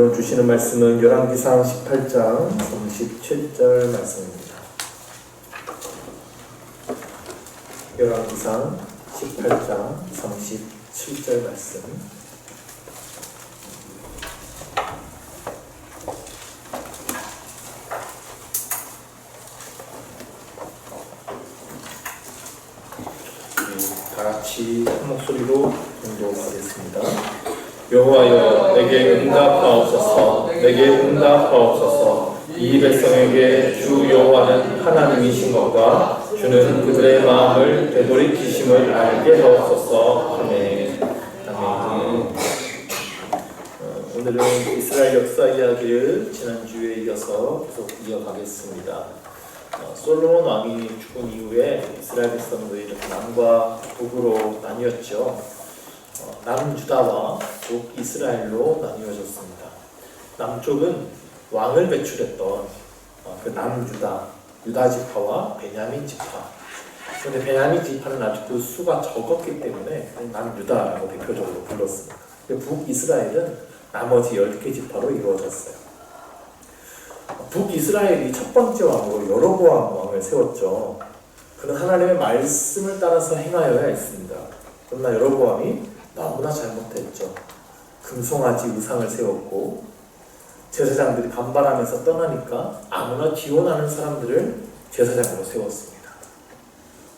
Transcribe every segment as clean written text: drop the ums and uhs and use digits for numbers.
오늘 주시는 말씀은 열왕기상 18장 37절 말씀입니다. 열왕기상 18장 37절 말씀. 다 같이 한 목소리로 공독하겠습니다. 여호와여, 내게 응답하옵소서. 내게 응답하옵소서. 이 백성에게 주 여호와는 하나님이신 것과 주는 그들의 마음을 되돌이키심을 알게 하옵소서. 아멘. 아멘. 오늘은 이스라엘 역사 이야기를 지난주에 이어서 계속 이어가겠습니다. 솔로몬 왕이 죽은 이후에 이스라엘 백성들이 이렇게 남과 북으로 나뉘었죠. 남유다와 북이스라엘로 나뉘어졌습니다. 남쪽은 왕을 배출했던 그 남유다 지파와 베냐민 지파. 그런데 베냐민 지파는 아주 그 수가 적었기 때문에 남유다라고 대표적으로 불렀습니다. 북이스라엘은 나머지 10개 지파로 이루어졌어요. 북이스라엘이 첫 번째 왕으로 여로보암 왕을 세웠죠. 그는 하나님의 말씀을 따라서 행하여야 했습니다. 그러나 여로보암이 너무나 잘못했죠. 금송아지 우상을 세웠고 제사장들이 반발하면서 떠나니까 아무나 지원하는 사람들을 제사장으로 세웠습니다.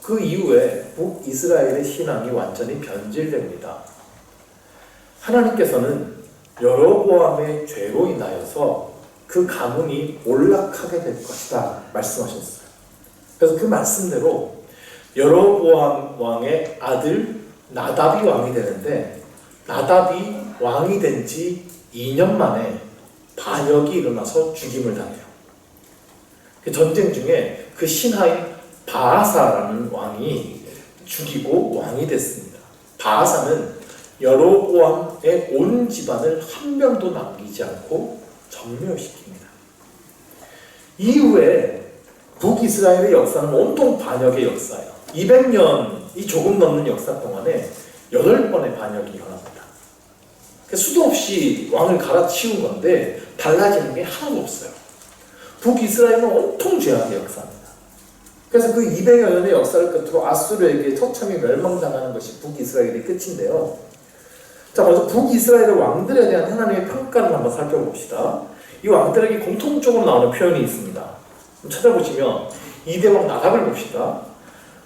그 이후에 북이스라엘의 신앙이 완전히 변질됩니다. 하나님께서는 여로보암의 죄로 인하여서 그 가문이 몰락하게 될 것이다 말씀하셨어요. 그래서 그 말씀대로 여로보암 왕의 아들 나답이 왕이 되는데, 나답이 왕이 된 지 2년 만에 반역이 일어나서 죽임을 당해요. 그 전쟁 중에 그 신하인 바아사라는 왕이 죽이고 왕이 됐습니다. 바아사는 여로보암의 온 집안을 한 명도 남기지 않고 전멸시킵니다. 이후에 북이스라엘의 역사는 온통 반역의 역사예요. 200년이 조금 넘는 역사 동안에 8번의 반역이 일어납니다. 수도 없이 왕을 갈아치운 건데 달라지는 게 하나도 없어요. 북이스라엘은 온통 죄악의 역사입니다. 그래서 그 200여 년의 역사를 끝으로 아수르에게 처참히 멸망당하는 것이 북이스라엘의 끝인데요. 자, 먼저 북이스라엘의 왕들에 대한 하나님의 평가를 한번 살펴봅시다. 이 왕들에게 공통적으로 나오는 표현이 있습니다. 찾아보시면 이대왕 나답을 봅시다.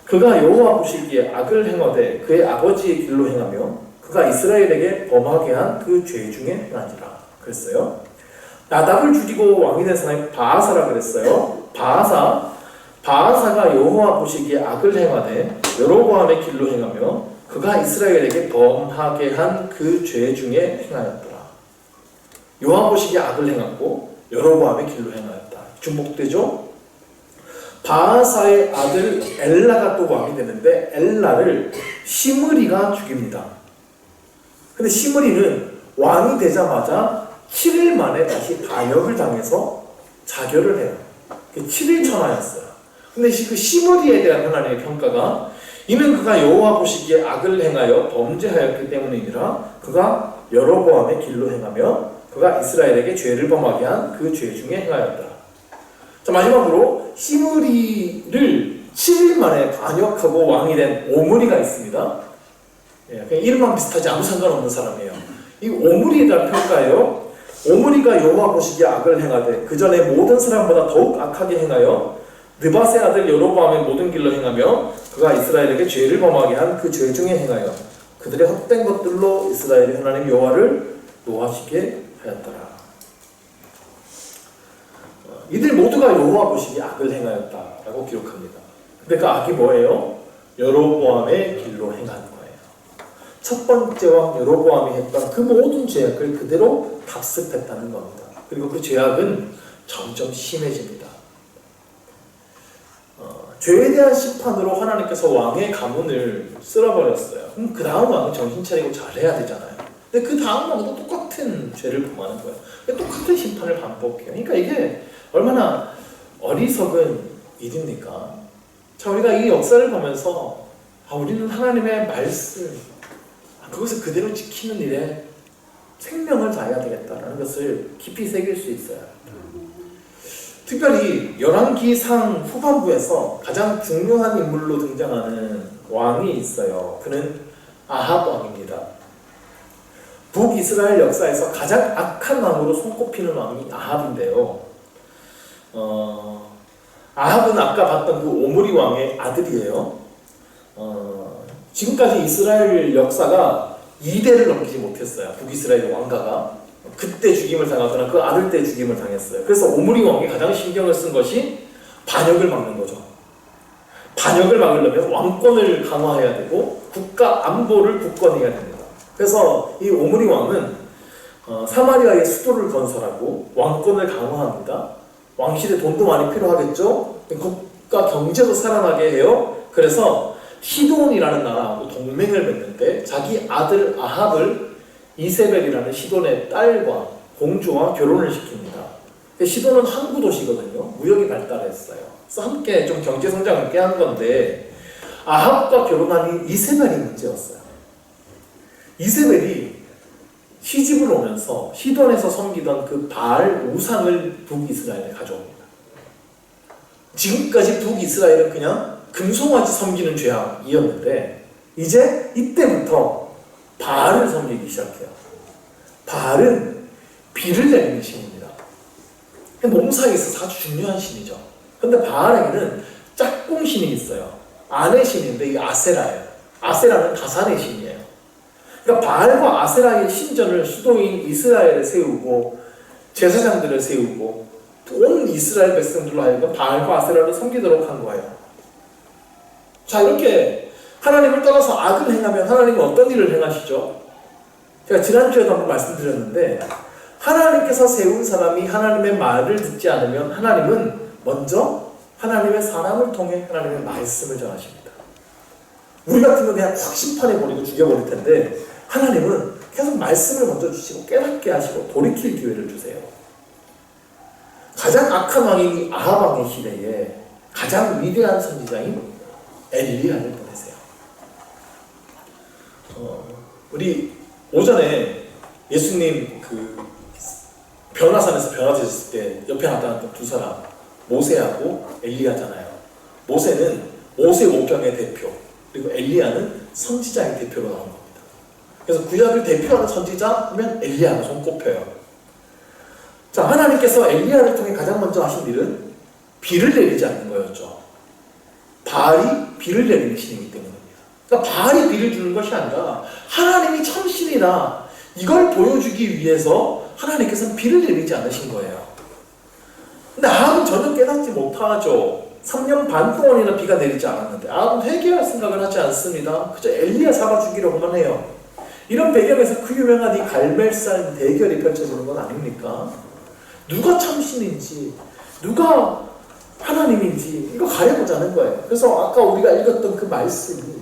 그가 여호와 보시기에 악을 행하되 그의 아버지의 길로 행하며 그가 이스라엘에게 범하게 한 그 죄 중에 하나니라 그랬어요. 나답을 죽이고 왕이 된 사람이 바아사라 그랬어요. 바아사가 여호와 보시기에 악을 행하되 여로보암의 길로 행하며 그가 이스라엘에게 범하게 한 그 죄 중에 행하였더라. 여호와 보시기에 악을 행하고 여로보암의 길로 행하였다. 중복되죠? 바아사의 아들 엘라가 또 왕이 되는데 엘라를 시므리가 죽입니다. 근데 시므리는 왕이 되자마자 7일 만에 다시 반역을 당해서 자결을 해요. 7일 천하였어요. 근데 그 시므리에 대한 하나님의 평가가 이는 그가 여호와 보시기에 악을 행하여 범죄하였기 때문이니라. 그가 여로보암의 길로 행하며 그가 이스라엘에게 죄를 범하게 한 그 죄 중에 행하였다. 자, 마지막으로 시므리를 7일 만에 반역하고 왕이 된 오므리가 있습니다. 그냥 이름만 비슷하지 아무 상관없는 사람이에요. 이 오므리에 대한 평가예요. 오므리가 여호와 보시기에 악을 행하되 그 전에 모든 사람보다 더욱 악하게 행하여 느밧의 아들 여로보암의 모든 길로 행하며 그가 이스라엘에게 죄를 범하게 한 그 죄 중에 행하여 그들의 헛된 것들로 이스라엘의 하나님 여호와를 노하시게 하였더라. 이들 모두가 여호와 보시기에 악을 행하였다라고 기록합니다. 근데 그 악이 뭐예요? 여로보암의 길로 행한 거예요. 첫 번째 왕 여로보암이 했던 그 모든 죄악을 그대로 답습했다는 겁니다. 그리고 그 죄악은 점점 심해집니다. 죄에 대한 심판으로 하나님께서 왕의 가문을 쓸어버렸어요. 그럼 그 다음 왕은 정신 차리고 잘해야 되잖아요. 근데 그 다음 왕도 똑같은 죄를 범하는 거예요. 똑같은 심판을 반복해요. 그러니까 이게 얼마나 어리석은 일입니까? 자, 우리가 이 역사를 보면서 우리는 하나님의 말씀 그것을 그대로 지키는 일에 생명을 다해야 되겠다라는 것을 깊이 새길 수 있어요. 특별히 열왕기상 후반부에서 가장 중요한 인물로 등장하는 왕이 있어요. 그는 아합 왕입니다. 북이스라엘 역사에서 가장 악한 왕으로 손꼽히는 왕이 아합인데요. 아합은 아까 봤던 그 오므리 왕의 아들이에요. 지금까지 이스라엘 역사가 2대를 넘기지 못했어요. 북이스라엘 왕가가. 그때 죽임을 당하거나 그 아들 때 죽임을 당했어요. 그래서 오므리 왕이 가장 신경을 쓴 것이 반역을 막는 거죠. 반역을 막으려면 왕권을 강화해야 되고 국가 안보를 굳건해야 됩니다. 그래서 이 오므리 왕은 사마리아의 수도를 건설하고 왕권을 강화합니다. 왕실에 돈도 많이 필요하겠죠. 국가 경제도 살아나게 해요. 그래서 시돈이라는 나라하고 동맹을 맺는데 자기 아들 아합을 이세벨이라는 시돈의 딸과 공주와 결혼을 시킵니다. 시돈은 항구 도시거든요. 무역이 발달했어요. 그래서 함께 좀 경제 성장을 깨한 건데 아합과 결혼한 이세벨이 문제였어요. 이세벨이 시집을 오면서 시돈에서 섬기던 그 바알 우상을 북이스라엘에 가져옵니다. 지금까지 북이스라엘은 그냥 금송아지 섬기는 죄악이었는데 이제 이때부터 바알을 섬기기 시작해요. 바알은 비를 내리는 신입니다. 몸사에 있어서 아주 중요한 신이죠. 근데 바알에게는 짝꿍 신이 있어요. 아내 신인데 이게 아세라예요. 아세라는 다산의 신이에요. 그러니까 바알과 아세라의 신전을 수도인 이스라엘에 세우고 제사장들을 세우고 온 이스라엘 백성들로 하여금 바알과 아세라를 섬기도록 한 거예요. 자, 이렇게 하나님을 떠나서 악을 행하면 하나님은 어떤 일을 행하시죠? 제가 지난주에도 한번 말씀드렸는데 하나님께서 세운 사람이 하나님의 말을 듣지 않으면 하나님은 먼저 하나님의 사람을 통해 하나님의 말씀을 전하십니다. 우리 같으면 그냥 확 심판해버리고 죽여버릴 텐데 하나님은 계속 말씀을 먼저 주시고 깨닫게 하시고 돌이킬 기회를 주세요. 가장 악한 왕인 이 아합 왕의 시대에 가장 위대한 선지자인 엘리야를 보내세요. 우리 오전에 예수님 그 변화산에서 변화되셨을 때 옆에 나타났던 두 사람 모세하고 엘리야잖아요. 모세는 모세 오경의 대표, 그리고 엘리야는 선지자의 대표로 나온 겁니다. 그래서 구약을 대표하는 선지자 하면 엘리야가 손꼽혀요. 자, 하나님께서 엘리야를 통해 가장 먼저 하신 일은 비를 내리지 않는 거였죠. 바알이 비를 내리는 신이기 때문입니다. 그러니까 바알이 비를 주는 것이 아니라 하나님이 참신이다, 이걸 보여주기 위해서 하나님께서는 비를 내리지 않으신 거예요. 근데 아합은 전혀 깨닫지 못하죠. 3년 반 동안이나 비가 내리지 않았는데 아합은 회개할 생각을 하지 않습니다. 그저 엘리야 잡아 죽이려고만 해요. 이런 배경에서 그 유명한 이 갈멜산 대결이 펼쳐지는 건 아닙니까? 누가 참신인지 누가 하나님인지 이거 가려보자는 거예요. 그래서 아까 우리가 읽었던 그 말씀이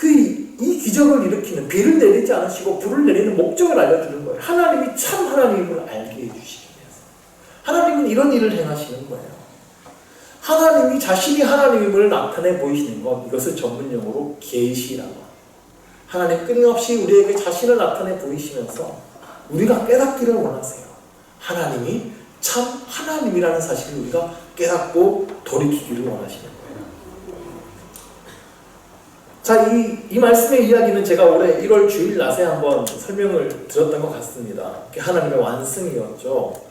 이 기적을 일으키는, 비를 내리지 않으시고 불을 내리는 목적을 알려주는 거예요. 하나님이 참 하나님을 알게 해주시기 위해서. 하나님은 이런 일을 행하시는 거예요. 하나님이 자신이 하나님임을 나타내 보이시는 것, 이것을 전문용어로 계시라고 합니다. 하나님 끊임없이 우리에게 자신을 나타내 보이시면서 우리가 깨닫기를 원하세요. 하나님이 참 하나님이라는 사실을 우리가 깨닫고 돌이키기를 원하시는 거예요. 자, 이 말씀의 이야기는 제가 올해 1월 주일 낮에 한번 설명을 드렸던 것 같습니다. 하나님의 완성이었죠.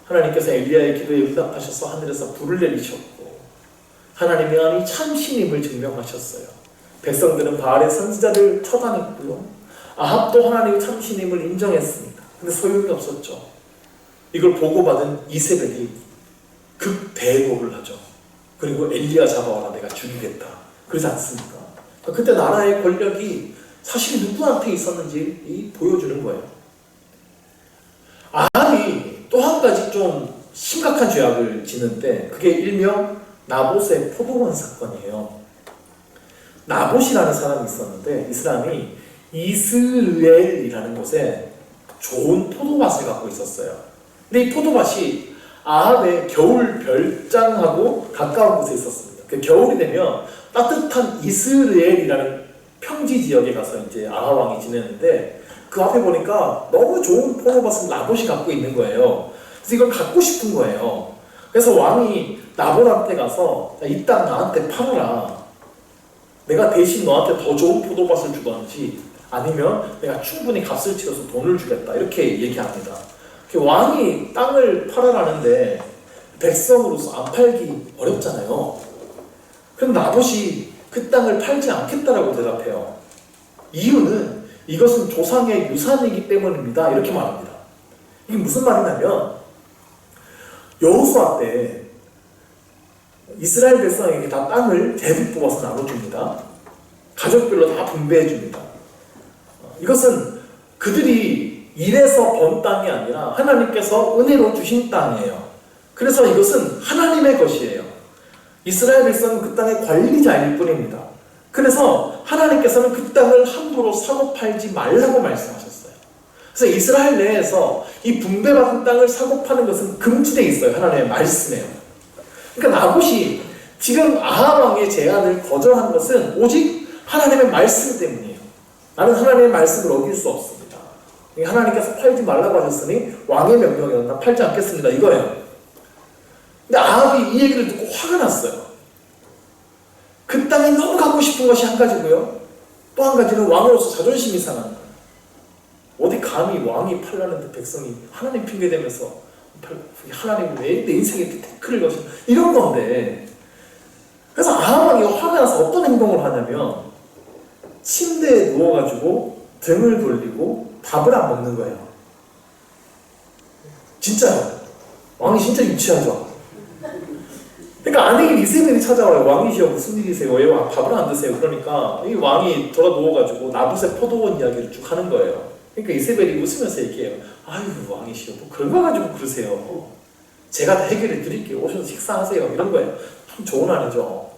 하나님께서 엘리야의 기도에 응답하셔서 하늘에서 불을 내리셨고 하나님이 참신임을 증명하셨어요. 백성들은 바알의 선지자를 처단했고요. 아합도 하나님의 참신임을 인정했습니다. 근데 소용이 없었죠. 이걸 보고받은 이세벨이 극대곡을 하죠. 그리고 엘리야 잡아와라, 내가 죽이겠다. 그러지 않습니까? 그때 나라의 권력이 사실 누구한테 있었는지 보여주는 거예요. 아합이 또 한 가지 좀 심각한 죄악을 짓는데 그게 일명 나봇의 포도원 사건이에요. 나봇이라는 사람이 있었는데 이 사람이 이스르엘이라는 곳에 좋은 포도밭을 갖고 있었어요. 근데 이 포도밭이 아합의 겨울 별장하고 가까운 곳에 있었습니다. 그 겨울이 되면 따뜻한 이스르엘이라는 평지 지역에 가서 이제 아합 왕이 지내는데 그 앞에 보니까 너무 좋은 포도밭을 나봇이 갖고 있는 거예요. 그래서 이걸 갖고 싶은 거예요. 그래서 왕이 나봇한테 가서 이 땅 나한테 팔아라. 내가 대신 너한테 더 좋은 포도밭을 주던지 아니면 내가 충분히 값을 치러서 돈을 주겠다. 이렇게 얘기합니다. 왕이 땅을 팔아라는데 백성으로서 안 팔기 어렵잖아요. 그럼 나봇이 그 땅을 팔지 않겠다라고 대답해요. 이유는 이것은 조상의 유산이기 때문입니다. 이렇게 말합니다. 이게 무슨 말이냐면 여호수아 때 이스라엘 백성에게 다 땅을 제비 뽑아서 나눠줍니다. 가족별로 다 분배해줍니다. 이것은 그들이 일해서 번 땅이 아니라 하나님께서 은혜로 주신 땅이에요. 그래서 이것은 하나님의 것이에요. 이스라엘 백성은 그 땅의 관리자일 뿐입니다. 그래서 하나님께서는 그 땅을 함부로 사고 팔지 말라고 말씀하셨어요. 그래서 이스라엘 내에서 이 분배받은 땅을 사고 파는 것은 금지되어 있어요. 하나님의 말씀에요. 그러니까 나봇이 지금 아합 왕의 제안을 거절한 것은 오직 하나님의 말씀 때문이에요. 나는 하나님의 말씀을 어길 수 없습니다. 하나님께서 팔지 말라고 하셨으니 왕의 명령이었나 난 팔지 않겠습니다. 이거예요. 근데 아합이 이 얘기를 듣고 화가 났어요. 그 땅이 너무 갖고 싶은 것이 한 가지고요. 또 한 가지는 왕으로서 자존심이 상한 거예요. 어디 감히 왕이 팔라는데 백성이 하나님 핑계대면서 하나님 왜 내 인생에 태클을 거시나 이런 건데. 그래서 아합 왕이 화가 나서 어떤 행동을 하냐면 침대에 누워가지고 등을 돌리고 밥을 안 먹는 거예요. 진짜요. 왕이 진짜 유치하죠. 그러니까 아내인 이세벨이 찾아와요. 왕이시여 무슨 일이세요? 왜 밥을 안 드세요? 그러니까 이 왕이 돌아 누워가지고 나봇의 포도원 이야기를 쭉 하는 거예요. 그러니까 이세벨이 웃으면서 얘기해요. 아유 왕이시여 뭐 그런 거 가지고 그러세요. 제가 다 해결해 드릴게요. 오셔서 식사하세요. 이런 거예요. 참 좋은 아내죠.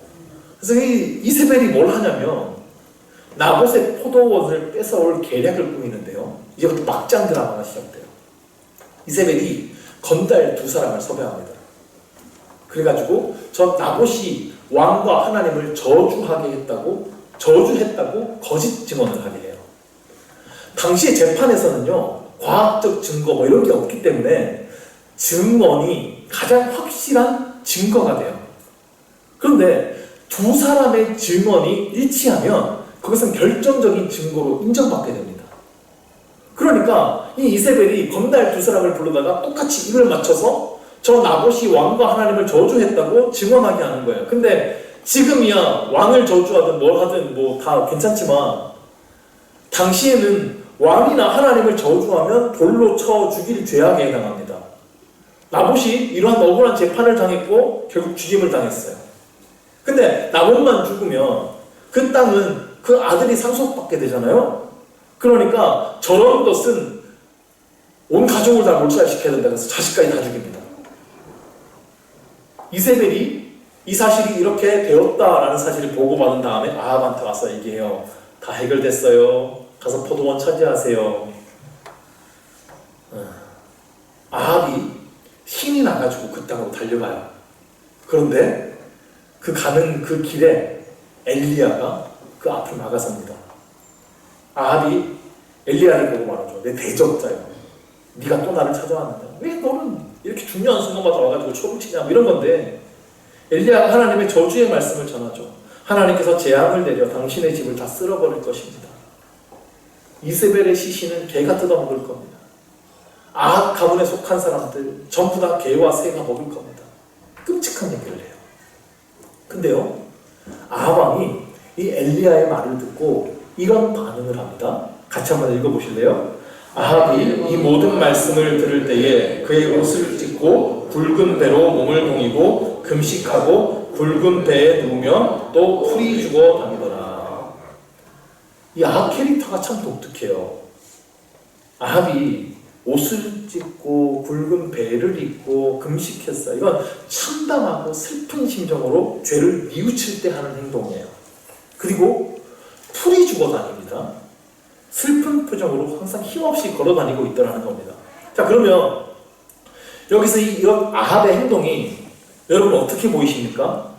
그래서 이 이세벨이 뭘 하냐면 나봇의 포도원을 뺏어올 계략을 꾸미는데요. 이제부터 막장 드라마가 시작돼요. 이세벨이 건달 두 사람을 섭외합니다. 그래가지고 저 나봇이 왕과 하나님을 저주했다고 거짓 증언을 하게 해요. 당시에 재판에서는요 과학적 증거 뭐 이런 게 없기 때문에 증언이 가장 확실한 증거가 돼요. 그런데 두 사람의 증언이 일치하면 그것은 결정적인 증거로 인정받게 됩니다. 그러니까 이 이세벨이 건달 두 사람을 부르다가 똑같이 입을 맞춰서 저 나봇이 왕과 하나님을 저주했다고 증언하게 하는 거예요. 근데 지금이야 왕을 저주하든 뭘 하든 뭐 다 괜찮지만 당시에는 왕이나 하나님을 저주하면 돌로 쳐 죽일 죄악에 해당합니다. 나봇이 이러한 억울한 재판을 당했고 결국 죽임을 당했어요. 근데 나봇만 죽으면 그 땅은 그 아들이 상속받게 되잖아요. 그러니까 저런 것은 온 가족을 다 몰살시켜야 된다 그래서 자식까지 다 죽입니다. 이세벨이 이 사실이 이렇게 되었다라는 사실을 보고받은 다음에 아합한테 와서 얘기해요. 다 해결됐어요. 가서 포도원 차지하세요. 아합이 신이 나가지고 그 땅으로 달려가요. 그런데 그 가는 그 길에 엘리야가 그 앞을 막아섭니다. 아합이 엘리야를 보고 말하죠. 내 대적자요. 네가 또 나를 찾아왔는데 왜 너는 이렇게 중요한 순간마다 와가지고 초를 치냐 이런 건데 엘리야가 하나님의 저주의 말씀을 전하죠. 하나님께서 재앙을 내려 당신의 집을 다 쓸어버릴 것입니다. 이세벨의 시신은 개가 뜯어먹을 겁니다. 아합 가문에 속한 사람들 전부 다 개와 새가 먹을 겁니다. 끔찍한 얘기를 해요. 근데요 아합 왕이 이 엘리야의 말을 듣고 이런 반응을 합니다. 같이 한번 읽어보실래요? 아합이 이 모든 말씀을 들을 때에 그의 옷을 찢고 굵은 배로 몸을 동이고 금식하고 굵은 배에 누우며 또 풀이 죽어 다니더라. 이 아합 캐릭터가 참 독특해요. 아합이 옷을 찢고 굵은 배를 입고 금식했어요. 이건 참담하고 슬픈 심정으로 죄를 뉘우칠 때 하는 행동이에요. 그리고 풀이 죽어 다닙니다. 슬픈 표정으로 항상 힘없이 걸어 다니고 있더라는 겁니다. 자, 그러면 여기서 이런 아합의 행동이 여러분 어떻게 보이십니까?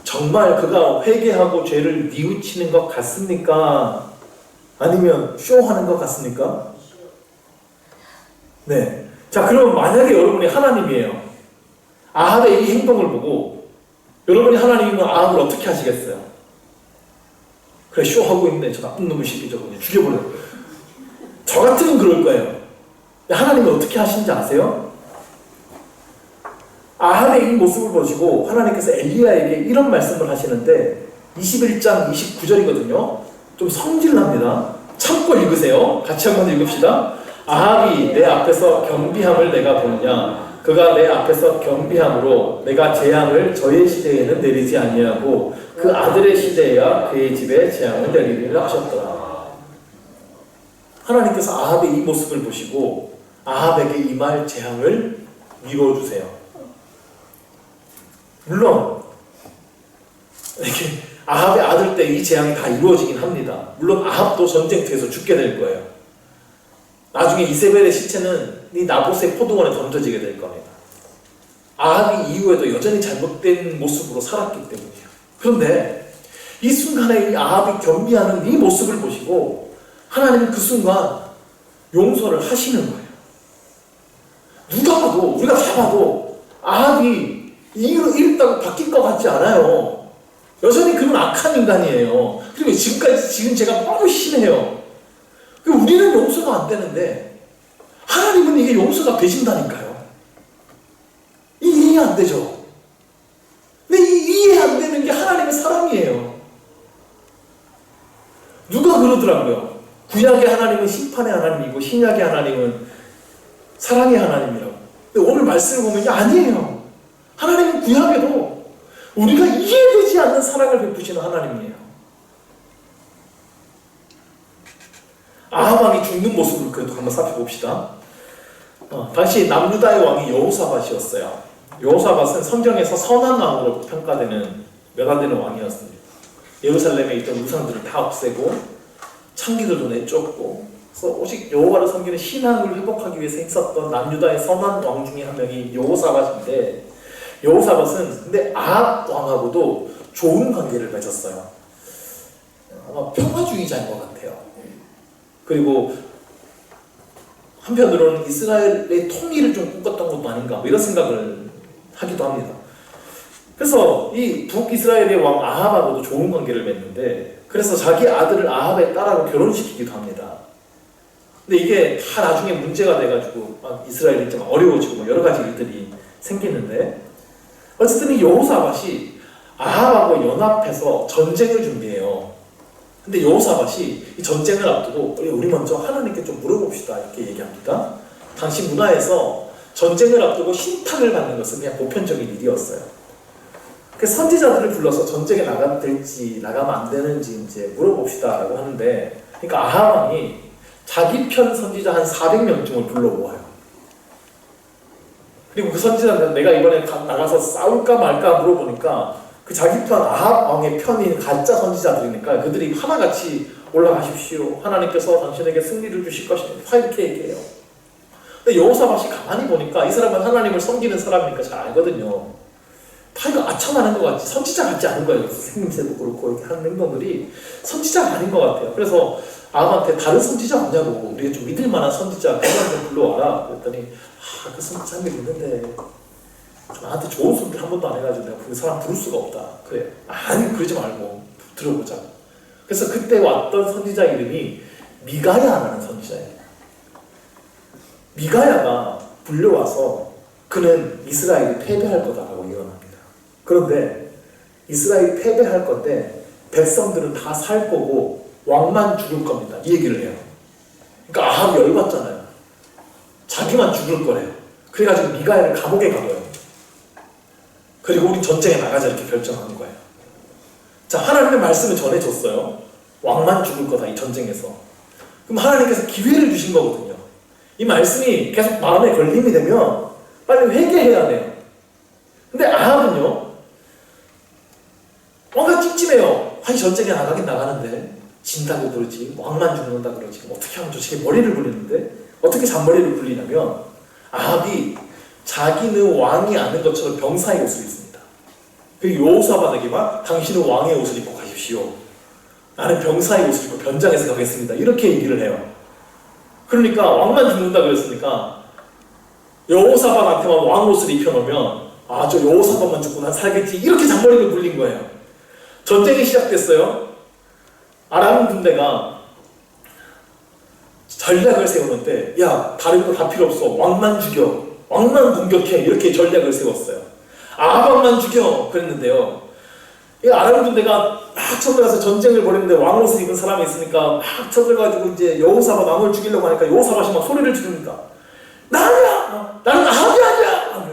정말 그가 회개하고 죄를 뉘우치는 것 같습니까? 아니면 쇼하는 것 같습니까? 네. 자, 그럼 만약에 여러분이 하나님이에요. 아합의 이 행동을 보고 여러분이 하나님이면 아합을 어떻게 하시겠어요? 그래, 쇼하고 있네. 저 나쁜 놈을 시키 저거 그냥 죽여버려. 저 같으면 그럴 거예요. 하나님이 어떻게 하시는지 아세요? 아합의 이 모습을 보시고 하나님께서 엘리야에게 이런 말씀을 하시는데 21장 29절이거든요. 좀 성질납니다. 참고 읽으세요. 같이 한번 읽읍시다. 아합이 내 앞에서 경비함을 내가 보느냐? 그가 내 앞에서 경비함으로 내가 재앙을 저의 시대에는 내리지 아니하고 그 아들의 시대에야 그의 집에 재앙을 내리리라 하셨더라. 하나님께서 아합의 이 모습을 보시고 아합에게 임할 재앙을 미뤄주세요. 물론 이렇게 아합의 아들 때 이 재앙이 다 이루어지긴 합니다. 물론 아합도 전쟁터에서 죽게 될 거예요. 나중에 이세벨의 시체는 이 나봇의 포도원에 던져지게 될 겁니다. 아합이 이후에도 여전히 잘못된 모습으로 살았기 때문이에요. 그런데 이 순간에 이 아합이 겸비하는 이 모습을 보시고 하나님은 그 순간 용서를 하시는 거예요. 누가 봐도, 우리가 다 봐도 아합이 이랬다고 바뀔 것 같지 않아요. 여전히 그는 악한 인간이에요. 그리고 지금 제가 너무 심해요. 우리는 용서가 안 되는데 하나님은 이게 용서가 되신다니까요. 이해 안 되죠? 근데 이해 안 되는 게 하나님의 사랑이에요. 누가 그러더라고요. 구약의 하나님은 심판의 하나님이고 신약의 하나님은 사랑의 하나님이라고. 근데 오늘 말씀을 보면 아니에요. 하나님은 구약에도 우리가 이해되지 않는 사랑을 베푸시는 하나님이에요. 아합 왕이 죽는 모습을 그래도 한번 살펴봅시다. 당시 남유다의 왕이 여호사밧이었어요. 여호사밧은 성경에서 선한 왕으로 평가되는 몇 안 되는 왕이었습니다. 예루살렘에 있던 우상들을 다 없애고 창기들도 내쫓고 그래서 오직 여호와를 섬기는 신앙을 회복하기 위해서 힘썼던 남유다의 선한 왕 중에 한 명이 여호사밧인데 여호사밧은 근데 아합 왕하고도 좋은 관계를 맺었어요. 아마 평화주의자인 것 같아요. 그리고 한편으로는 이스라엘의 통일을 좀 꿈꿨던 것도 아닌가 이런 생각을 하기도 합니다. 그래서 이 북이스라엘의 왕 아합하고도 좋은 관계를 맺는데 그래서 자기 아들을 아합의 딸하고 결혼시키기도 합니다. 근데 이게 다 나중에 문제가 돼가지고 이스라엘이 좀 어려워지고 여러 가지 일들이 생기는데 어쨌든 이 여호사밧이 아합하고 연합해서 전쟁을 준비해요. 근데 여호사밧이 이 전쟁을 앞두고 우리 먼저 하나님께 좀 물어봅시다 이렇게 얘기합니다. 당시 문화에서 전쟁을 앞두고 신탁을 받는 것은 그냥 보편적인 일이었어요. 그 선지자들을 불러서 전쟁에 나가면 될지 나가면 안 되는지 이제 물어봅시다라고 하는데 그러니까 아합 왕이 자기 편 선지자 한 400명쯤을 불러 모아요. 그리고 그 선지자는 내가 이번에 나가서 싸울까 말까 물어보니까 그 자기 편 아합 왕의 편인 가짜 선지자들이니까 그들이 하나같이 올라가십시오. 하나님께서 당신에게 승리를 주실 것입니다. 이렇게 얘기해요. 근데 여호사밧이 가만히 보니까 이 사람은 하나님을 섬기는 사람이니까 잘 알거든요. 다 이거 아첨하는 것 같지 선지자 같지 않은 거예요. 생김새도 그렇고 이렇게 하는 행동들이 선지자가 아닌 것 같아요. 그래서 아합한테 다른 선지자 없냐고 우리가 좀 믿을 만한 선지자 그 사람 좀 불러와라. 그랬더니 그 선지자 한 명 있는데 나한테 좋은 소리를 한 번도 안 해가지고 내가 그 사람 부를 수가 없다. 그래. 아니 그러지 말고 들어보자. 그래서 그때 왔던 선지자 이름이 미가야라는 선지자예요. 미가야가 불려와서 그는 이스라엘이 패배할 거다라고 예언합니다. 그런데 이스라엘이 패배할 건데 백성들은 다 살 거고 왕만 죽을 겁니다. 이 얘기를 해요. 그러니까 아합이 열받잖아요. 자기만 죽을 거래요. 그래가지고 미가야를 감옥에 가둬요. 그리고 우리 전쟁에 나가자 이렇게 결정한 거예요. 자, 하나님의 말씀을 전해줬어요. 왕만 죽을 거다 이 전쟁에서. 그럼 하나님께서 기회를 주신 거거든요. 이 말씀이 계속 마음에 걸림이 되면 빨리 회개해야 돼요. 근데 아합은요 뭔가 찜찜해요. 아니 전쟁에 나가긴 나가는데 진다고 그러지 왕만 죽는다 그러지 어떻게 하면 좋지 머리를 굴리는데 어떻게 잔머리를 굴리냐면 아합이 자기는 왕이 아닌 것처럼 병사의 옷을 입습니다. 그리고 여호사밧에게만 당신은 왕의 옷을 입고 가십시오. 나는 병사의 옷을 입고 변장해서 가겠습니다. 이렇게 얘기를 해요. 그러니까 왕만 죽는다 그랬으니까 여호사밧한테만 왕옷을 입혀놓으면 아, 저 여호사밧만 죽고 난 살겠지, 이렇게 잔머리를 굴린 거예요. 전쟁이 시작됐어요. 아람 군대가 전략을 세우는데, 야, 다른 거 다 필요 없어, 왕만 죽여, 왕만 공격해, 이렇게 전략을 세웠어요. 아합만 죽여 그랬는데요, 이 아람 군대가 막 쳐들어가서 전쟁을 벌였는데 왕옷을 입은 사람이 있으니까 막 쳐들어가지고 이제 여호사밧 왕을 죽이려고 하니까 여호사밧이 막 소리를 지르니까 나야! 나는 아합이 아니야!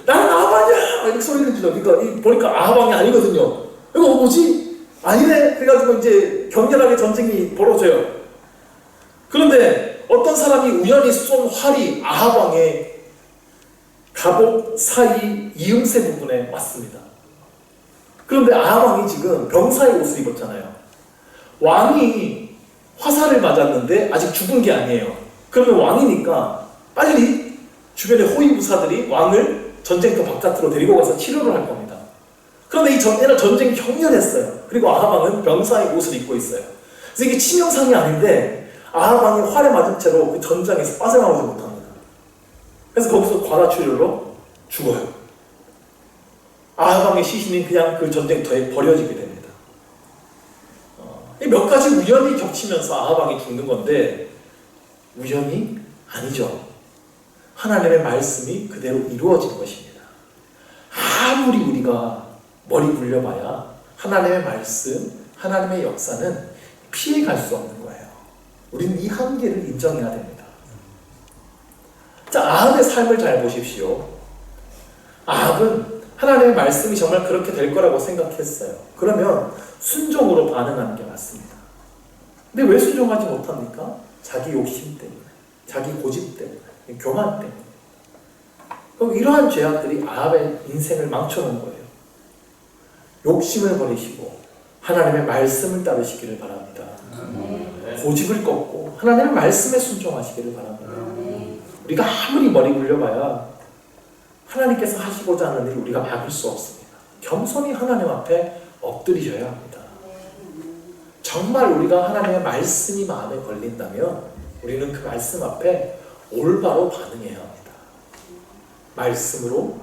나는 아합 아니야! 이렇게 소리를 질러. 그러니까 보니까 아합 왕이 아니거든요. 이거 뭐지? 아니네? 그래가지고 이제 격렬하게 전쟁이 벌어져요. 그런데 어떤 사람이 우연히 쏜 활이 아합 왕의 갑옷 사이 이음새 부분에 왔습니다. 그런데 아합 왕이 지금 병사의 옷을 입었잖아요. 왕이 화살을 맞았는데 아직 죽은 게 아니에요. 그러면 왕이니까 빨리 주변의 호위부사들이 왕을 전쟁터 바깥으로 데리고 가서 치료를 할 겁니다. 그런데 이 전쟁이 격렬했어요. 그리고 아합 왕은 병사의 옷을 입고 있어요. 그래서 이게 치명상이 아닌데 아합 왕이 활에 맞은 채로 그 전장에서 빠져나오지 못합니다. 그래서 거기서 과다출혈로 죽어요. 아합 왕의 시신이 그냥 그 전쟁터에 버려지게 됩니다. 몇 가지 우연이 겹치면서 아합 왕이 죽는 건데 우연이 아니죠. 하나님의 말씀이 그대로 이루어진 것입니다. 아무리 우리가 머리 굴려봐야 하나님의 말씀, 하나님의 역사는 피해갈 수 없는 거예요. 우리는 이 한계를 인정해야 됩니다. 자, 아합의 삶을 잘 보십시오. 아합은 하나님의 말씀이 정말 그렇게 될 거라고 생각했어요. 그러면 순종으로 반응하는 게 맞습니다. 근데 왜 순종하지 못합니까? 자기 욕심 때문에, 자기 고집 때문에, 교만 때문에. 그럼 이러한 죄악들이 아합의 인생을 망쳐놓은 거예요. 욕심을 버리시고 하나님의 말씀을 따르시기를 바랍니다. 고집을 꺾고 하나님의 말씀에 순종하시기를 바랍니다. 우리가 아무리 머리 굴려봐야 하나님께서 하시고자 하는 일을 우리가 막을 수 없습니다. 겸손히 하나님 앞에 엎드리셔야 합니다. 정말 우리가 하나님의 말씀이 마음에 걸린다면 우리는 그 말씀 앞에 올바로 반응해야 합니다. 말씀으로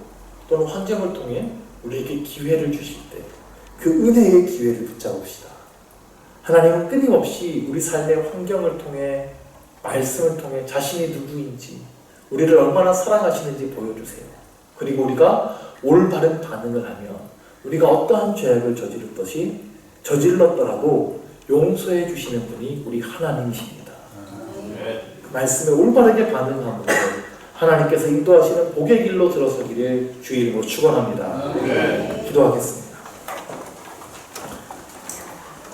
또는 환경을 통해 우리에게 기회를 주실 때 그 은혜의 기회를 붙잡읍시다. 하나님은 끊임없이 우리 삶의 환경을 통해, 말씀을 통해 자신이 누구인지, 우리를 얼마나 사랑하시는지 보여주세요. 그리고 우리가 올바른 반응을 하면 우리가 어떠한 죄악을 저질렀더라도 용서해 주시는 분이 우리 하나님이십니다. 그 말씀에 올바르게 반응함으로 하나님께서 인도하시는 복의 길로 들어서기를 주의 이름으로 축원합니다. 기도하겠습니다.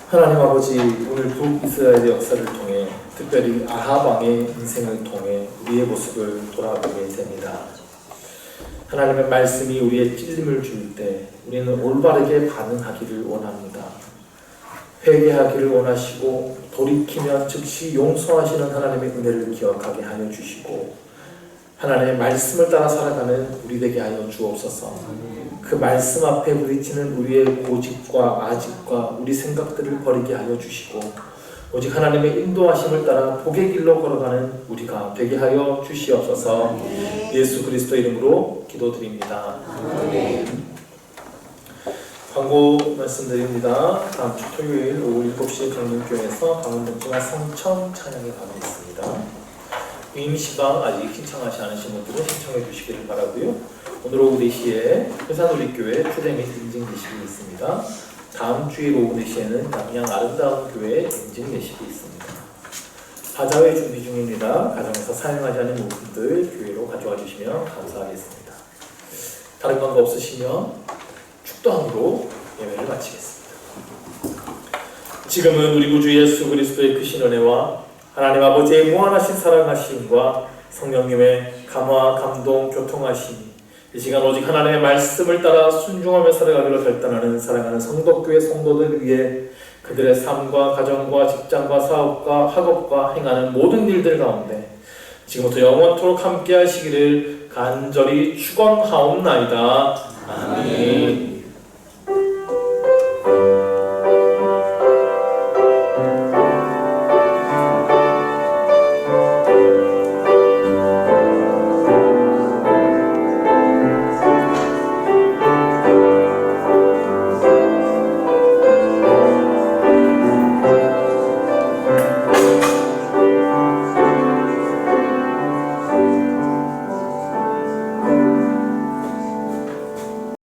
하나님 아버지, 오늘 북이스라엘의 역사를 통해 특별히 아합 왕의 인생을 통해 우리의 모습을 돌아보게 됩니다. 하나님의 말씀이 우리의 찔림을 줄 때 우리는 올바르게 반응하기를 원합니다. 회개하기를 원하시고 돌이키면 즉시 용서하시는 하나님의 은혜를 기억하게 하여 주시고 하나님의 말씀을 따라 살아가는 우리 되게 하여 주옵소서. 그 말씀 앞에 부딪히는 우리의 고집과 아집과 우리 생각들을 버리게 하여 주시고 오직 하나님의 인도하심을 따라 복의 길로 걸어가는 우리가 되게 하여 주시옵소서. 예수 그리스도 이름으로 기도드립니다. 광고 말씀드립니다. 다음 주 토요일 오후 7시 강릉교회에서 강원동지와 성청 찬양이 가능했습니다. 임시방 아직 신청하지 않으신 분들은 신청해 주시기를 바라고요. 오늘 오후 4시에 회산우리교회 초대 및 인증 예식이 있습니다. 다음 주일 오후 4시에는 남양 아름다운 교회 인증 예식이 있습니다. 바자회 준비 중입니다. 가정에서 사용하지 않은 물품들 교회로 가져와 주시면 감사하겠습니다. 다른 광고 없으시면 축도함으로 예배를 마치겠습니다. 지금은 우리 구주 예수 그리스도의 크신 은혜와 하나님 아버지의 무한하신 사랑하심과 성령님의 감화, 감동, 교통하심이 이 시간 오직 하나님의 말씀을 따라 순종하며 살아가기로 결단하는 사랑하는 성도교회 성도들 위해 그들의 삶과 가정과 직장과 사업과 학업과 행하는 모든 일들 가운데 지금부터 영원토록 함께 하시기를 간절히 축원하옵나이다. 아멘.